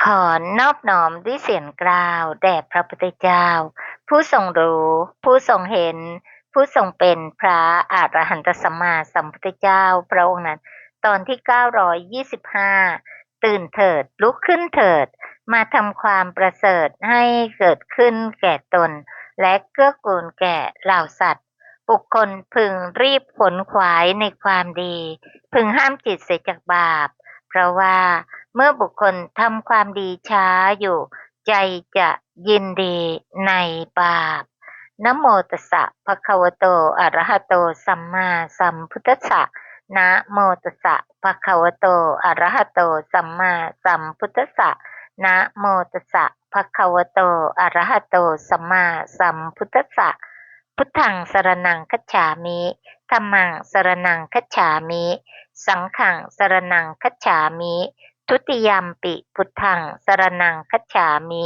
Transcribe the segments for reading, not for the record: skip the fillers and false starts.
ขอนอบน้อมด้วยเสียงกล่าวแด่พระพุทธเจ้าผู้ทรงรู้ผู้ทรงเห็นผู้ทรงเป็นพระอรหันตสัมมาสัมพุทธเจ้าพระองค์นั้นตอนที่925ตื่นเถิดลุกขึ้นเถิดมาทำความประเสริฐให้เกิดขึ้นแก่ตนและเกื้อกูลแก่เหล่าสัตว์บุคคลพึงรีบขนขวายในความดีพึงห้ามจิตเสียจากบาปเพราะว่าเมื่อบุคคลทำความดีช้าอยู่ใจจะยินดีในบาปนะโมตัสสะภะคะวะโตอะระหะโตสัมมาสัมพุทธัสสะนะโมตัสสะภะคะวะโตอะระหะโตสัมมาสัมพุทธัสสะนะโมตัสสะภะคะวะโตอะระหะโตสัมมาสัมพุทธัสสะพุทธังสรณังคัจฉามิธัมมังสรณังคัจฉามิสังฆังสรณังคัจฉามิทุติยัมปิพุทธังสรณังคัจฉามิ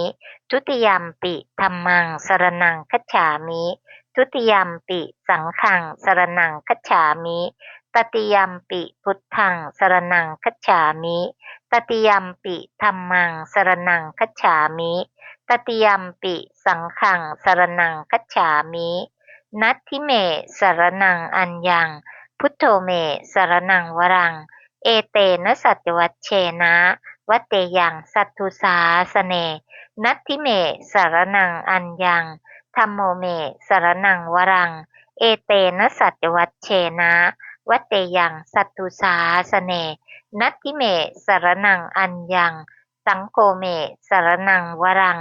ทุติยัมปิธัมมังสรณังคัจฉามิทุติยัมปิสังฆังสรณังคัจฉามิตติยัมปิพุทธังสรณังคัจฉามิตติยัมปิธัมมังสรณังคัจฉามิตติยัมปิสังฆังสรณังคัจฉามินัตถิเมสรณังอัญญังพุทโธเมสรณังวรังเอเตนะสัจวัชเชนะวัตเตยังสัตถุสาสเนนัตถิเมสรณังอัญญังธัมโมเมสรณังวรังเอเตนะสัจวัชเชนะวัตเตยังสัตถุสาสเนนัตถิเมสรณังอัญญังสังโฆเมสรณังวรัง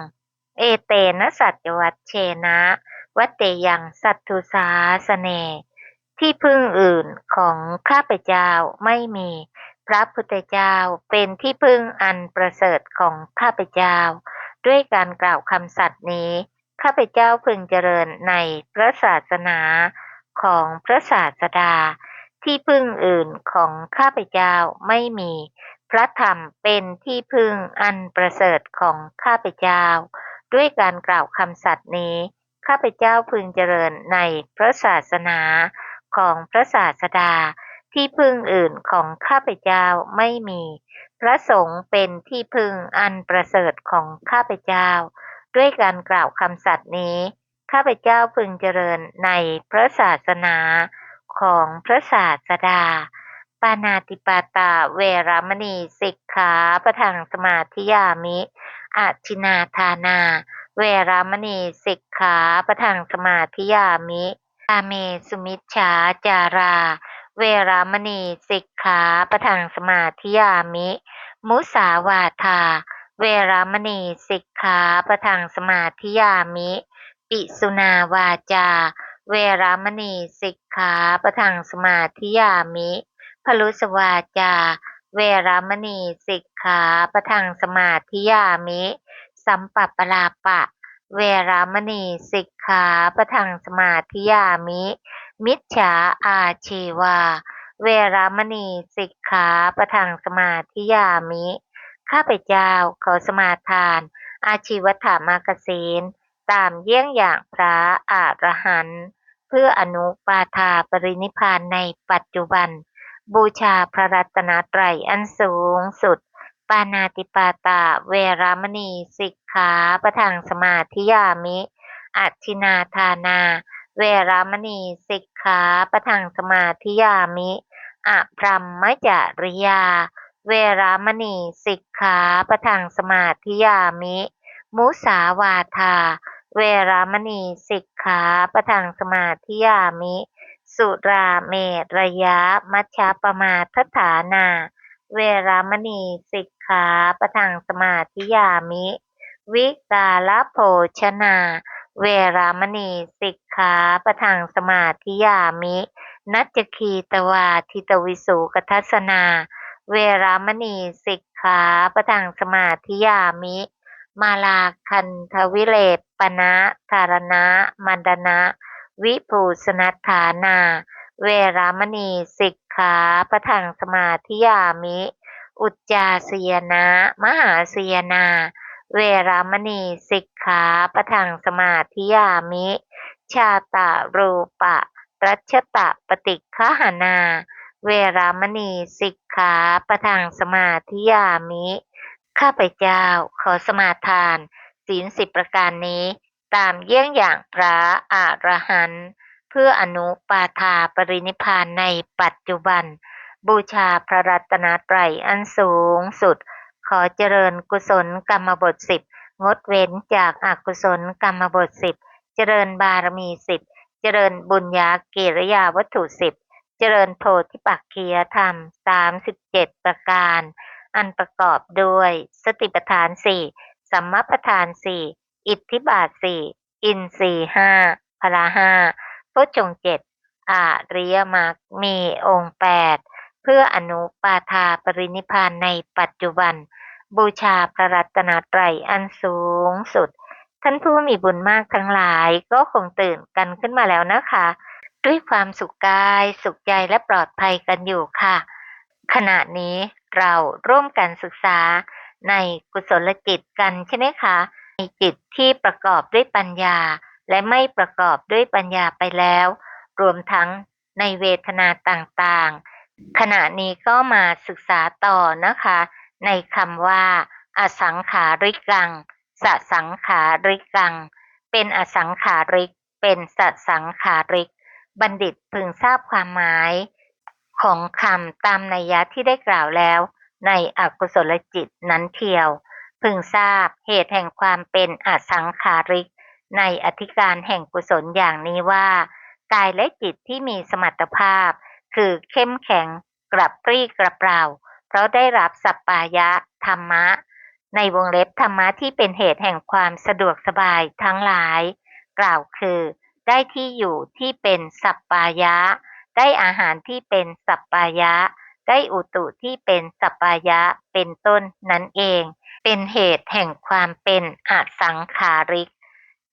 เอเตนะสัจวัชเชนะวัตเตยังสัตถุสาสเนที่พึ่งอื่นของข้าพเจ้าไม่มีพระพุทธเจ้าเป็นที่พึ่งอันประเสริฐของข้าพเจ้าด้วยการกล่าวคำสัตย์นี้ข้าพเจ้าพึงเจริญในพระศาสนาของพระศาสดาที่พึ่งอื่นของข้าพเจ้าไม่มีพระธรรมเป็นที่พึ่งอันประเสริฐของข้าพเจ้าด้วยการกล่าวคำสัตย์นี้ข้าพเจ้าพึงเจริญในพระศาสนาของพระศาสดาที่พึ่งอื่นของข้าพเจ้าไม่มีพระสงฆ์เป็นที่พึ่งอันประเสริฐของข้าพเจ้าด้วยการกล่าวคำสัตย์นี้ข้าพเจ้าพึงเจริญในพระศาสนาของพระศาสดาปานาติปาตาเวรมณีสิกขาปะทังสมาธิยามิอาทินาทานาเวรมณีสิกขาปะทังสมาธิยามิกาเมสุมิชฌาจาราเวรามณีสิกขาปะทังสมาธิยามิมุสาวาทาเวรามณีสิกขาปะทังสมาธิยามิปิสุนาวาจาเวรามณีสิกขาปะทังสมาธิยามิพลุสวาจาเวรามณีสิกขาปะทังสมาธิยามิสัมปัปปลาปะเวรามณีสิกขาปะทังสมาธิยามิมิจฉาอาชีวาเวรามณีสิกขาปะทังสมาธิยามิข้าพเจ้าขอสมาทานอาชีวถามากสินตามเยี่ยงอย่างพระอรหันต์เพื่ออนุปาทาปรินิพพานในปัจจุบันบูชาพระรัตนตรัยอันสูงสุดปานาติปาตาเวรามณีสิกขาปะทังสมาธิยามิอัจฉินาทานาเวรามณีสิกขาปะทังสมาธิยามิอพรหมจริยาเวรามณีสิกขาปะทังสมาธิยามิมุสาวาทาเวรามณีสิกขาปะทังสมาธิยามิสุราเมรยะมัชฌปมาทฐานาเวรามณีสิกขาปะทังสมาธิยามิวิกาลโภชนาเวรามณีสิกขาปะทังสมาธิยามินัจจคีตวาทิตวิสุกทัสสนาเวรามณีสิกขาปะทังสมาธิยามิมาลาคันทวิเลปนะธารณะมันดนะวิภูสนัฏฐานาเวรามณีสิกขาปะทังสมาธิยามิอุจจาสยนะมหาสยนาเวรามณีสิกขาปะทังสมาธิยามิชาตารูปะรัชตะปฏิฆหานาเวรามณีสิกขาปะทังสมาธิยามิ ข้าพเจ้าขอสมาทานศีล10ประการนี้ตามเยี่ยงอย่างพระอรหันต์เพื่ออนุปาทาปรินิพพานในปัจจุบันบูชาพระรัตนตรัยอันสูงสุดขอเจริญกุศลกรรมบท10งดเว้นจากอกุศลกรรมบท10เจริญบารมี10เจริญบุญญากิริยาวัตถุ10เจริญโพธิปักขียธรรม37ประการอันประกอบด้วยสติปัฏฐานสี่สัมมาปัฏฐานสี่อิทธิบาทสี่อินทรีย์ห้าพละห้าโพชฌงค์เจ็ดอริยมรรคมีองค์8เพื่ออนุปาทาปรินิพพานในปัจจุบันบูชาพระรัตนตรัยอันสูงสุดท่านผู้มีบุญมากทั้งหลายก็คงตื่นกันขึ้นมาแล้วนะคะด้วยความสุขกายสุขใจและปลอดภัยกันอยู่ค่ะขณะนี้เราร่วมกันศึกษาในกุศลจิตกันใช่ไหมคะในจิตที่ประกอบด้วยปัญญาและไม่ประกอบด้วยปัญญาไปแล้วรวมทั้งในเวทนาต่างๆขณะนี้ก็มาศึกษาต่อนะคะในคำว่าอสังขาริกังสสังขาริกังเป็นอสังขาริกเป็นสสังขาริกบัณฑิตพึงทราบความหมายของคำตามนัยยะที่ได้กล่าวแล้วในอกุศลจิตนั้นเทียวพึงทราบเหตุแห่งความเป็นอสังขาริกในอธิการแห่งกุศลอย่างนี้ว่ากายและจิตที่มีสมรรถภาพคือเข้มแข็งกระปรี้กระเปร่าเพราะได้รับสัปปายะธรรมะในวงเล็บธรรมะที่เป็นเหตุแห่งความสะดวกสบายทั้งหลายกล่าวคือได้ที่อยู่ที่เป็นสัปปายะได้อาหารที่เป็นสัปปายะได้อุตุที่เป็นสัปปายะเป็นต้นนั่นเองเป็นเหตุแห่งความเป็นอสังขาริก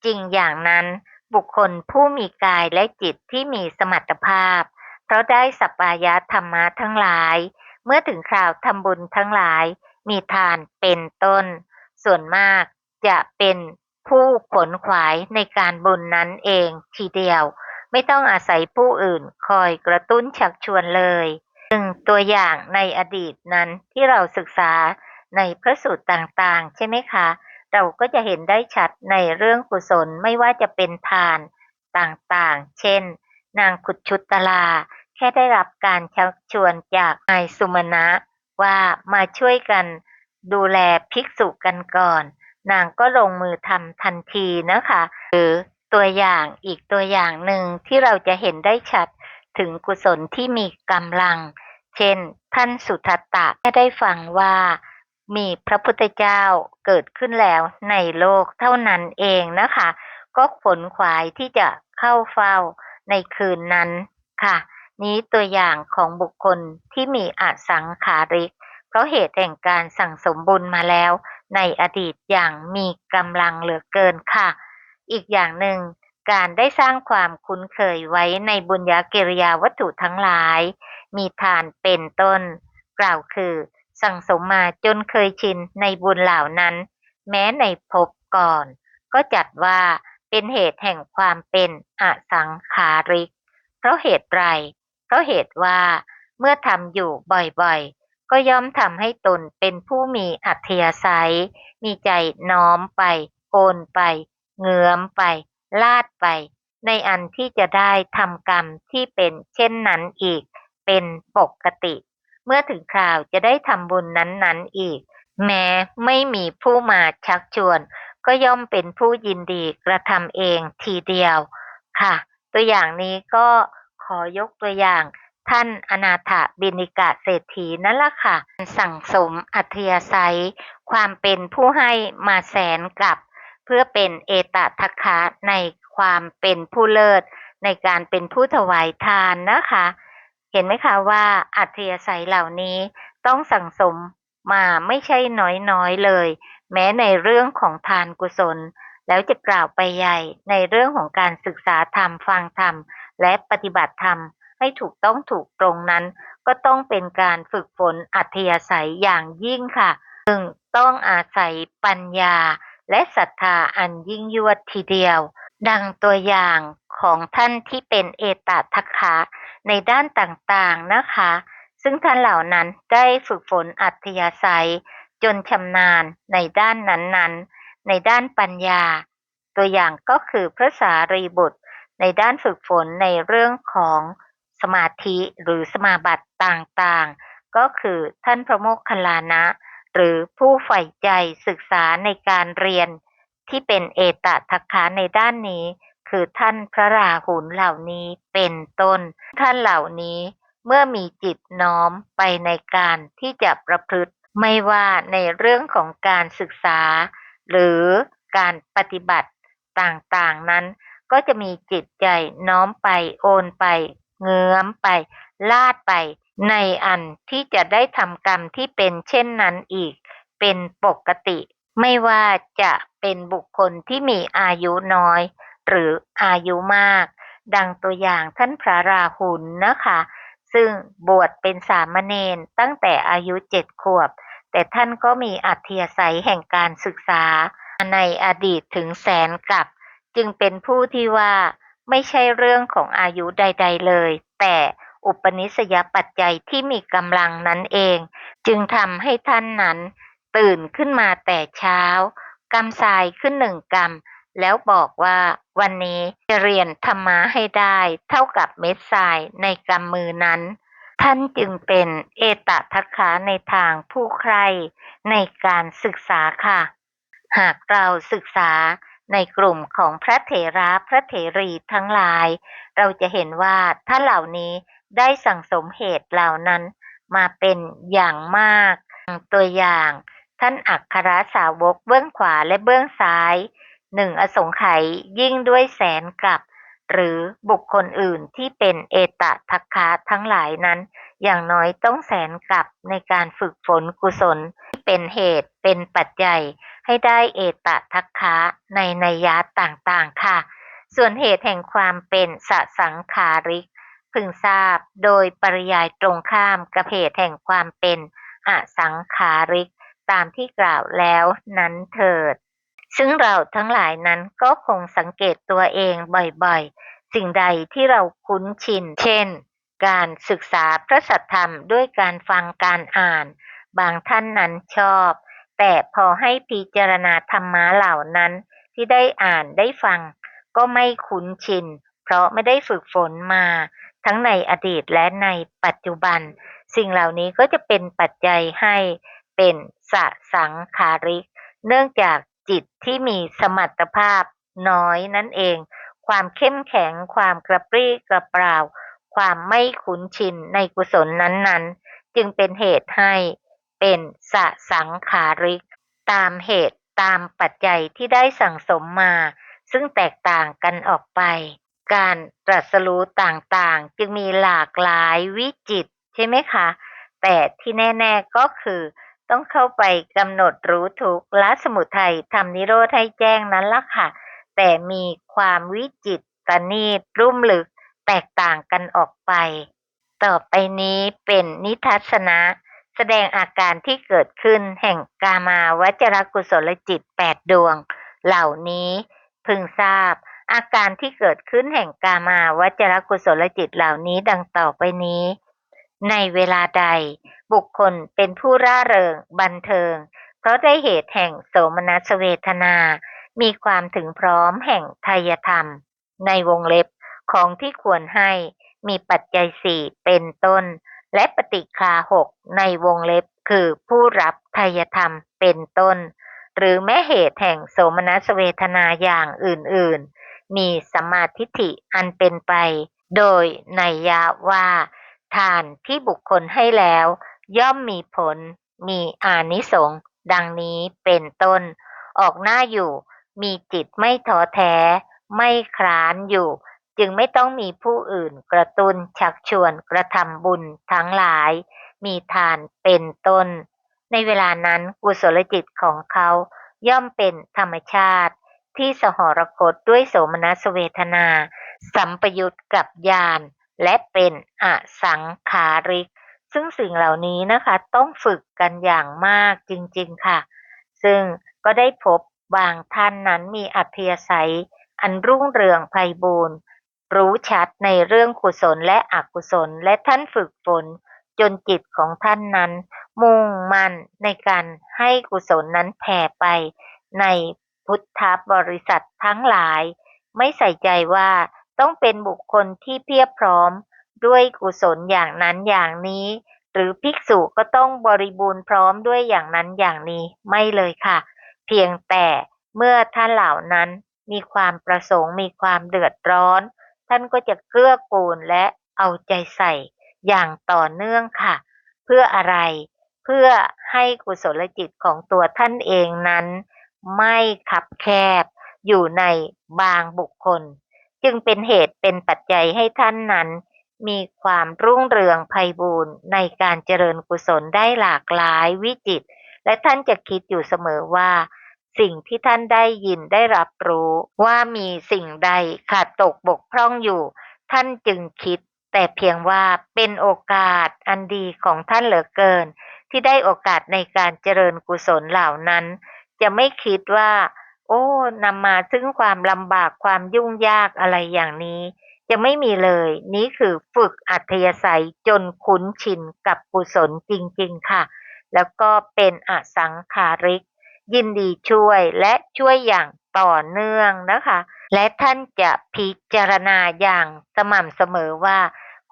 จริงอย่างนั้นบุคคลผู้มีกายและจิตที่มีสมรรถภาพเพราะได้สัปปายะธรรมะทั้งหลายเมื่อถึงคราวทำบุญทั้งหลายมีทานเป็นต้นส่วนมากจะเป็นผู้ขวนขวายในการบุญนั้นเองทีเดียวไม่ต้องอาศัยผู้อื่นคอยกระตุ้นชักชวนเลยตัวอย่างในอดีตนั้นที่เราศึกษาในพระสูตรต่างๆใช่ไหมคะเราก็จะเห็นได้ชัดในเรื่องกุศลไม่ว่าจะเป็นทานต่างๆเช่นนางขุดชุตลาแค่ได้รับการชักชวนจากนายสุมาณะว่ามาช่วยกันดูแลภิกษุกันก่อนนางก็ลงมือทำทันทีนะคะหรือตัวอย่างอีกตัวอย่างหนึ่งที่เราจะเห็นได้ชัดถึงกุศลที่มีกำลังเช่นท่านสุทัตตะได้ฟังว่ามีพระพุทธเจ้าเกิดขึ้นแล้วในโลกเท่านั้นเองนะคะก็ขวนขวายที่จะเข้าเฝ้าในคืนนั้นค่ะนี้ตัวอย่างของบุคคลที่มีอสังขาริกเพราะเหตุแห่งการสั่งสมบุญมาแล้วในอดีตอย่างมีกำลังเหลือเกินค่ะอีกอย่างหนึ่งการได้สร้างความคุ้นเคยไว้ในบุญญากิริยาวัตถุทั้งหลายมีทานเป็นต้นกล่าวคือสั่งสมมาจนเคยชินในบุญเหล่านั้นแม้ในภพก่อนก็จัดว่าเป็นเหตุแห่งความเป็นอสังขาริกเพราะเหตุไรเพราะเหตุว่าเมื่อทำอยู่บ่อยๆก็ย่อมทำให้ตนเป็นผู้มีอัธยาศัยมีใจน้อมไปโอนไปเงื้อมไปลาดไปในอันที่จะได้ทำกรรมที่เป็นเช่นนั้นอีกเป็นปกติเมื่อถึงคราวจะได้ทำบุญนั้นๆอีกแม้ไม่มีผู้มาชักชวนก็ย่อมเป็นผู้ยินดีกระทำเองทีเดียวค่ะตัวอย่างนี้ก็ขอยกตัวอย่างท่านอนาถบิณฑิกะเศรษฐีนั่นล่ะค่ะสั่งสมอัธยาศัยความเป็นผู้ให้มาแสนกับเพื่อเป็นเอตทัคคะในความเป็นผู้เลิศในการเป็นผู้ถวายทานนะคะเห็นไหมคะว่าอัธยาศัยเหล่านี้ต้องสั่งสมมาไม่ใช่น้อยๆเลยแม้ในเรื่องของทานกุศลแล้วจะกล่าวไปใหญ่ในเรื่องของการศึกษาธรรมฟังธรรมและปฏิบัติธรรมให้ถูกต้องถูกตรงนั้นก็ต้องเป็นการฝึกฝนอัธยาศัยอย่างยิ่งค่ะซึ่งต้องอาศัยปัญญาและศรัทธาอันยิ่งยวดทีเดียวดังตัวอย่างของท่านที่เป็นเอตทัคคะในด้านต่างๆนะคะซึ่งท่านเหล่านั้นได้ฝึกฝนอัธยาศัยจ จนชำนาญในด้านนั้นๆในด้านปัญญาตัวอย่างก็คือพระสารีบุตรในด้านฝึกฝนในเรื่องของสมาธิหรือสมาบัติต่างๆก็คือท่านพระโมคคัลลานะหรือผู้ใฝ่ใจศึกษาในการเรียนที่เป็นเอตทัคคะในด้านนี้คือท่านพระราหุลเหล่านี้เป็นต้นท่านเหล่านี้เมื่อมีจิตน้อมไปในการที่จะประพฤติไม่ว่าในเรื่องของการศึกษาหรือการปฏิบัติต่างๆนั้นก็จะมีจิตใจน้อมไปโอนไปเงื้อมไปลาดไปในอันที่จะได้ทำกรรมที่เป็นเช่นนั้นอีกเป็นปกติไม่ว่าจะเป็นบุคคลที่มีอายุน้อยหรืออายุมากดังตัวอย่างท่านพระราหุลนะคะซึ่งบวชเป็นสามเณรตั้งแต่อายุ7 ขวบแต่ท่านก็มีอัธยาศัยแห่งการศึกษาในอดีตถึงแสนกับจึงเป็นผู้ที่ว่าไม่ใช่เรื่องของอายุใดๆเลยแต่อุปนิสัยปัจจัยที่มีกำลังนั้นเองจึงทำให้ท่านนั้นตื่นขึ้นมาแต่เช้ากำทรายขึ้น1 กำแล้วบอกว่าวันนี้จะเรียนธรรมะให้ได้เท่ากับเม็ดทรายในกำมือนั้นท่านจึงเป็นเอตทัคคะในทางผู้ใคร่ในการศึกษาค่ะหากเราศึกษาในกลุ่มของพระเถระพระเถรีทั้งหลายเราจะเห็นว่าท่านเหล่านี้ได้สั่งสมเหตุเหล่านั้นมาเป็นอย่างมากตัวอย่างท่านอัคครสาวกเบื้องขวาและเบื้องซ้าย1 อสงไขยยิ่งด้วยแสนกับหรือบุคคลอื่นที่เป็นเอตทัคคะทั้งหลายนั้นอย่างน้อยต้องแสนกับในการฝึกฝนกุศลที่เป็นเหตุเป็นปัจจัยให้ได้เอตทัคคะในนัยยะต่างๆค่ะส่วนเหตุแห่งความเป็นสสังขาริกพึงทราบโดยปริยายตรงข้ามกับเหตุแห่งความเป็นอสังขาริกตามที่กล่าวแล้วนั้นเถิดซึ่งเราทั้งหลายนั้นก็คงสังเกตตัวเองบ่อยๆสิ่งใดที่เราคุ้นชินเช่นการศึกษาพระสัทธรรมด้วยการฟังการอ่านบางท่านนั้นชอบแต่พอให้พิจารณาธรรมะเหล่านั้นที่ได้อ่านได้ฟังก็ไม่คุ้นชินเพราะไม่ได้ฝึกฝนมาทั้งในอดีตและในปัจจุบันสิ่งเหล่านี้ก็จะเป็นปัจจัยให้เป็นสสังขาริกเนื่องจากจิตที่มีสมรรถภาพน้อยนั่นเองความเข้มแข็งความกระปรี้กระเปร่าความไม่คุ้นชินในกุศลนั้นๆจึงเป็นเหตุให้เป็นสสังขาริกตามเหตุตามปัจจัยที่ได้สั่งสมมาซึ่งแตกต่างกันออกไปการตรัสรู้ต่างๆจึงมีหลากหลายวิจิตรใช่ไหมคะแต่ที่แน่ๆก็คือต้องเข้าไปกำหนดรู้ทุกข์ละสมุทัยทำนิโรธให้แจ้งนั้นล่ะค่ะแต่มีความวิจิตรประณีตลุ่มลึกแตกต่างกันออกไปต่อไปนี้เป็นนิทัศนะแสดงอาการที่เกิดขึ้นแห่งกามาวจรกุศลจิต8 ดวงเหล่านี้พึงทราบอาการที่เกิดขึ้นแห่งกามาวจรกุศลจิตเหล่านี้ดังต่อไปนี้ในเวลาใดบุคคลเป็นผู้ร่าเริงบันเทิงเพราะได้เหตุแห่งโสมนัสเวทนามีความถึงพร้อมแห่งไทยธรรมในวงเล็บของที่ควรให้มีปัจจัย4เป็นต้นและปฏิฆา6ในวงเล็บคือผู้รับไทยธรรมเป็นต้นหรือแม้เหตุแห่งโสมนัสเวทนาอย่างอื่นๆมีสัมมาทิฏฐิอันเป็นไปโดยนัยยะว่าทานที่บุคคลให้แล้วย่อมมีผลมีอานิสงส์ดังนี้เป็นต้นออกหน้าอยู่มีจิตไม่ท้อแท้ไม่คร้านอยู่จึงไม่ต้องมีผู้อื่นกระตุ้นชักชวนกระทำบุญทั้งหลายมีทานเป็นต้นในเวลานั้นกุศลจิตของเขาย่อมเป็นธรรมชาติที่สหรคตด้วยโสมนัสเวทนาสัมปยุตกับญาณและเป็นอสังขาริกซึ่งสิ่งเหล่านี้นะคะต้องฝึกกันอย่างมากจริงๆค่ะซึ่งก็ได้พบบางท่านนั้นมีอัธยาศัยอันรุ่งเรืองไพบูลย์รู้ชัดในเรื่องกุศลและอกุศลและท่านฝึกฝน จนจิตของท่านนั้นมุ่งมั่นในการให้กุศลนั้นแผ่ไปในพุทธบริษัททั้งหลายไม่ใส่ใจว่าต้องเป็นบุคคลที่เพียบพร้อมด้วยกุศลอย่างนั้นอย่างนี้หรือภิกษุก็ต้องบริบูรณ์พร้อมด้วยอย่างนั้นอย่างนี้ไม่เลยค่ะเพียงแต่เมื่อท่านเหล่านั้นมีความประสงค์มีความเดือดร้อนท่านก็จะเกื้อกูลและเอาใจใส่อย่างต่อเนื่องค่ะเพื่ออะไรเพื่อให้กุศลจิตของตัวท่านเองนั้นไม่คับแคบอยู่ในบางบุคคลจึงเป็นเหตุเป็นปัจจัยให้ท่านนั้นมีความรุ่งเรืองไพบูรย์ในการเจริญกุศลได้หลากหลายวิจิตรและท่านจะคิดอยู่เสมอว่าสิ่งที่ท่านได้ยินได้รับรู้ว่ามีสิ่งใดขาดตกบกพร่องอยู่ท่านจึงคิดแต่เพียงว่าเป็นโอกาสอันดีของท่านเหลือเกินที่ได้โอกาสในการเจริญกุศลเหล่านั้นจะไม่คิดว่าโอ้นำมาซึ่งความลำบากความยุ่งยากอะไรอย่างนี้จะไม่มีเลยนี่คือฝึกอัธยาศัยจนคุ้นชินกับกุศลจริงๆค่ะแล้วก็เป็นอสังขาริกยินดีช่วยและช่วยอย่างต่อเนื่องนะคะและท่านจะพิจารณาอย่างสม่ำเสมอว่า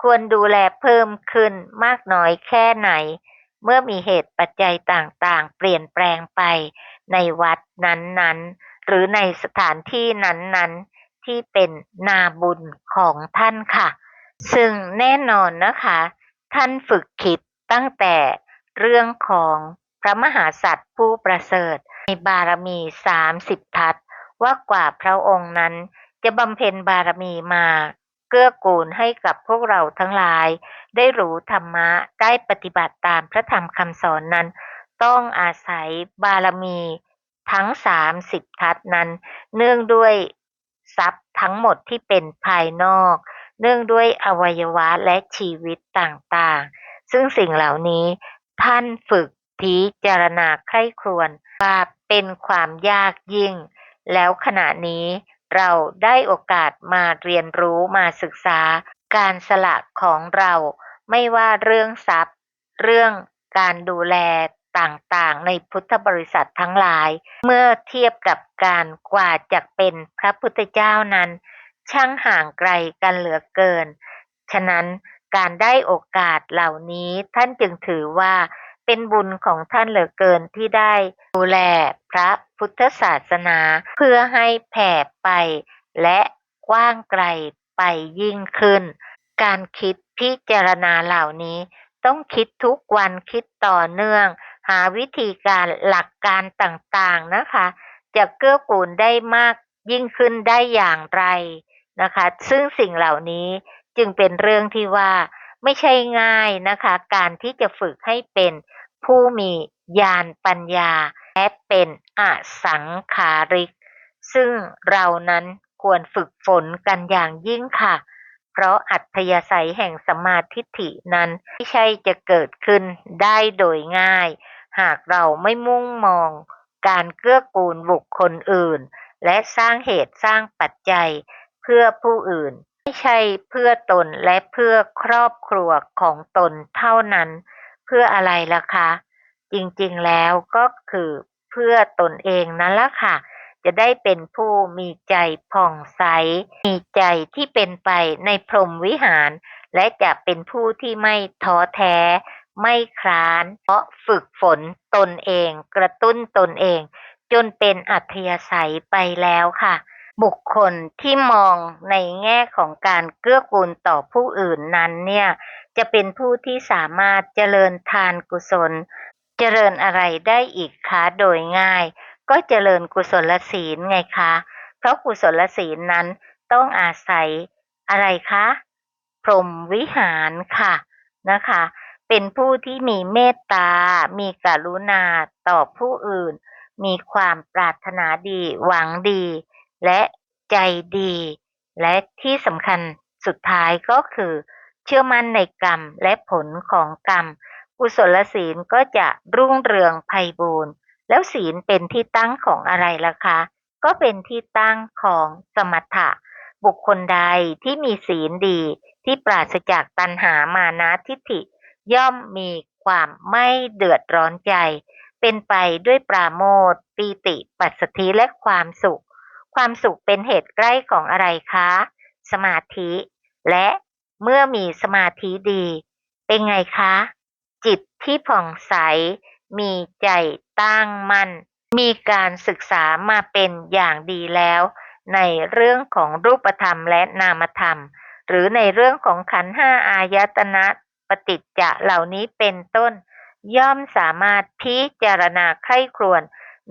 ควรดูแลเพิ่มขึ้นมากน้อยแค่ไหนเมื่อมีเหตุปัจจัยต่างๆเปลี่ยนแปลงไปในวัดนั้นๆหรือในสถานที่นั้นๆที่เป็นนาบุญของท่านค่ะซึ่งแน่นอนนะคะท่านฝึกคิดตั้งแต่เรื่องของพระมหาสัตว์ผู้ประเสริฐในบารมี30ทัศว่ากว่าพระองค์นั้นจะบำเพ็ญบารมีมาเกื้อกูลให้กับพวกเราทั้งหลายได้รู้ธรรมะได้ปฏิบัติตามพระธรรมคำสอนนั้นต้องอาศัยบารมีทั้ง30ทัศนั้นเนื่องด้วยทรัพย์ทั้งหมดที่เป็นภายนอกเนื่องด้วยอวัยวะและชีวิตต่างๆซึ่งสิ่งเหล่านี้ท่านฝึกพิจารณาใคร่ครวญว่าเป็นความยากยิ่งแล้วขณะนี้เราได้โอกาสมาเรียนรู้มาศึกษาการสละของเราไม่ว่าเรื่องทรัพย์เรื่องการดูแลต่างๆในพุทธบริษัททั้งหลายเมื่อเทียบกับการกว่าจะเป็นพระพุทธเจ้านั้นช่างห่างไกลกันเหลือเกินฉะนั้นการได้โอกาสเหล่านี้ท่านจึงถือว่าเป็นบุญของท่านเหลือเกินที่ได้ดูแลพระพุทธศาสนาเพื่อให้แผ่ไปและกว้างไกลไปยิ่งขึ้นการคิดพิจารณาเหล่านี้ต้องคิดทุกวันคิดต่อเนื่องหาวิธีการหลักการต่างๆนะคะจะเกื้อกูลได้มากยิ่งขึ้นได้อย่างไรนะคะซึ่งสิ่งเหล่านี้จึงเป็นเรื่องที่ว่าไม่ใช่ง่ายนะคะการที่จะฝึกให้เป็นผู้มีญาณปัญญาและเป็นอสังขาริกซึ่งเรานั้นควรฝึกฝนกันอย่างยิ่งค่ะเพราะอัธยาศัยแห่งสัมมาทิฏฐินั้นไม่ใช่จะเกิดขึ้นได้โดยง่ายหากเราไม่มุ่งมองการเกื้อกูลบุคคลอื่นและสร้างเหตุสร้างปัจจัยเพื่อผู้อื่นไม่ใช่เพื่อตนและเพื่อครอบครัวของตนเท่านั้นเพื่ออะไรล่ะคะจริงๆแล้วก็คือเพื่อตนเองนั่นล่ะค่ะจะได้เป็นผู้มีใจผ่องใสมีใจที่เป็นไปในพรหมวิหารและจะเป็นผู้ที่ไม่ท้อแท้ไม่คร้านเพราะฝึกฝนตนเองกระตุ้นตนเองจนเป็นอัธยาศัยไปแล้วค่ะบุคคลที่มองในแง่ของการเกื้อกูลต่อผู้อื่นนั้นเนี่ยจะเป็นผู้ที่สามารถเจริญทานกุศลเจริญอะไรได้อีกคะโดยง่ายก็เจริญกุศลศีลไงคะเพราะกุศลศีลนั้นต้องอาศัยอะไรคะพรหมวิหารค่ะนะคะเป็นผู้ที่มีเมตตามีกรุณาต่อผู้อื่นมีความปรารถนาดีหวังดีและใจดีและที่สำคัญสุดท้ายก็คือเชื่อมั่นในกรรมและผลของกรรมกุศลศีลก็จะรุ่งเรืองไพบูรย์แล้วศีลเป็นที่ตั้งของอะไรล่ะคะก็เป็นที่ตั้งของสมถะบุคคลใดที่มีศีลดีที่ปราศจากตัณหามานะทิฏฐิ ย่อมมีความไม่เดือดร้อนใจ เป็นไปด้วยปราโมทย์ปีติปัสสธิและความสุข ความสุขเป็นเหตุใกล้ของอะไรคะ สมาธิ และเมื่อมีสมาธิดี เป็นไงคะ จิตที่ผ่องใส มีใจตั้งมั่น มีการศึกษามาเป็นอย่างดีแล้ว ในเรื่องของรูปธรรมและนามธรรม หรือในเรื่องของขันธ์ห้าอายตนะปฏิจจะเหล่านี้เป็นต้น ย่อมสามารถพิจารณาใคร่ครวญ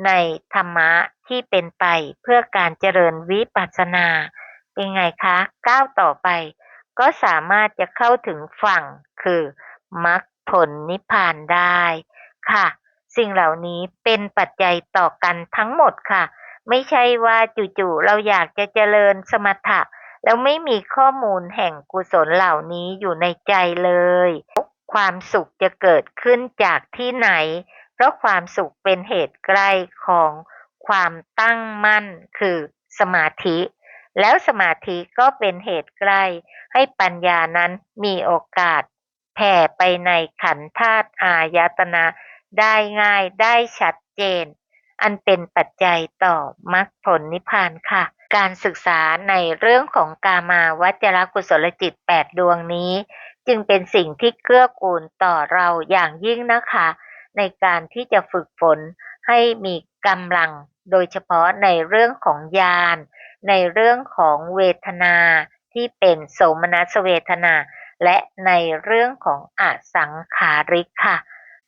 ในธรรมะที่เป็นไปเพื่อการเจริญวิปัสสนา เป็นไงคะก้าวต่อไป ก็สามารถจะเข้าถึงฝั่งคือมรรคผลนิพพานได้ค่ะ สิ่งเหล่านี้เป็นปัจจัยต่อกันทั้งหมดค่ะ ไม่ใช่ว่าจู่ๆเราอยากจะเจริญสมถะ แล้วไม่มีข้อมูลแห่งกุศลเหล่านี้อยู่ในใจเลย ความสุขจะเกิดขึ้นจากที่ไหน เพราะความสุขเป็นเหตุใกล้ของความตั้งมั่นคือสมาธิ แล้วสมาธิก็เป็นเหตุใกล้ให้ปัญญานั้นมีโอกาสแผ่ไปในขันธ์ธาตุอายตนะได้ง่ายได้ชัดเจน อันเป็นปัจจัยต่อมรรคผลนิพพานค่ะ การศึกษาในเรื่องของกามาวจรกุศลจิต8ดวงนี้ จึงเป็นสิ่งที่เกื้อกูลต่อเราอย่างยิ่งนะคะ ในการที่จะฝึกฝนให้มีกำลังโดยเฉพาะในเรื่องของญาณในเรื่องของเวทนาที่เป็นโสมนัสเวทนา และในเรื่องของอสังขาริกค่ะ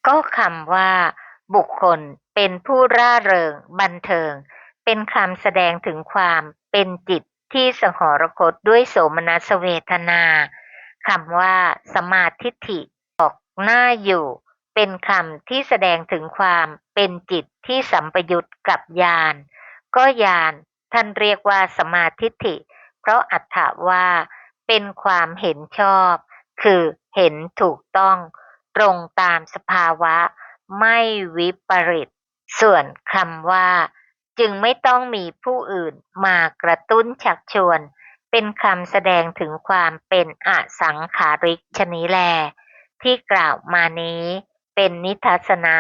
ก็คำว่าบุคคลเป็นผู้ร่าเริงบันเทิง เป็นคำแสดงถึงความเป็นจิตที่สหรคตด้วยโสมนัสเวทนาคำว่าสมาธิฏฐิออกหน้าอยู่เป็นคำที่แสดงถึงความเป็นจิตที่สัมปยุตกับญาณก็ญาณท่านเรียกว่าสมาธิฏฐิเพราะอัตถะว่าเป็นความเห็นชอบคือเห็นถูกต้องตรงตามสภาวะไม่วิปริตส่วนคำว่าจึงไม่ต้องมีผู้อื่นมากระตุ้นชักชวนเป็นคำแสดงถึงความเป็นอสังขาริกชนิแลที่กล่าวมานี้เป็นนิทัศนะ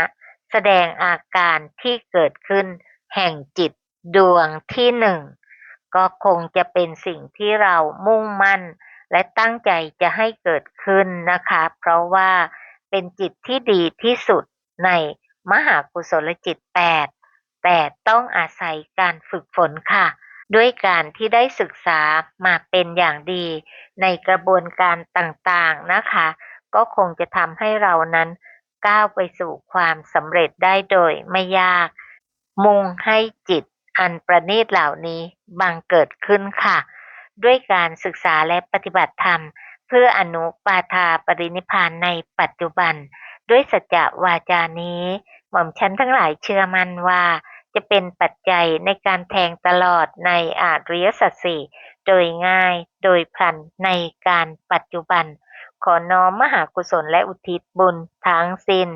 แสดงอาการที่เกิดขึ้นแห่งจิตดวงที่หนึ่งก็คงจะเป็นสิ่งที่เรามุ่งมั่นและตั้งใจจะให้เกิดขึ้นนะคะเพราะว่าเป็นจิตที่ดีที่สุดในมหากุศลจิต8แต่ต้องอาศัยการฝึกฝนค่ะด้วยการที่ได้ศึกษามาเป็นอย่างดีในกระบวนการต่างๆนะคะก็คงจะทำให้เรานั้นก้าวไปสู่ความสำเร็จได้โดยไม่ยากมุ่งให้จิตอันประณีตเหล่านี้บังเกิดขึ้นค่ะด้วยการศึกษาและปฏิบัติธรรมเพื่ออนุปาทาปรินิพพานในปัจจุบันด้วยสัจจะวาจานี้หม่อมฉันทั้งหลายเชื่อมั่นว่าจะเป็นปัจจัยในการแทงตลอดในอริยสัจสี่โดยง่ายโดยพลันในการปัจจุบันขอน้อมมหากุศลและอุทิศบุญทั้งสิ้น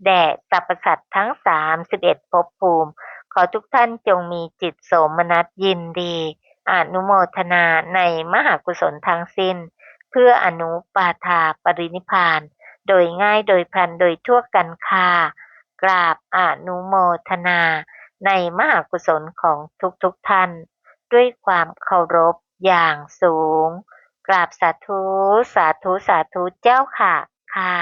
แด่สรรพสัตว์ทั้ง31ภพภูมิขอทุกท่านจงมีจิตโสมนัสยินดีอนุโมทนาในมหากุศลทั้งสิ้นเพื่ออนุปาทาปรินิพพานโดยง่ายโดยพลันโดยทั่วกันค่ะกราบอนุโมทนาในมหากุศลของทุกท่านด้วยความเคารพอย่างสูงกราบสาธุสาธุสาธุเจ้าค่ะค่ะ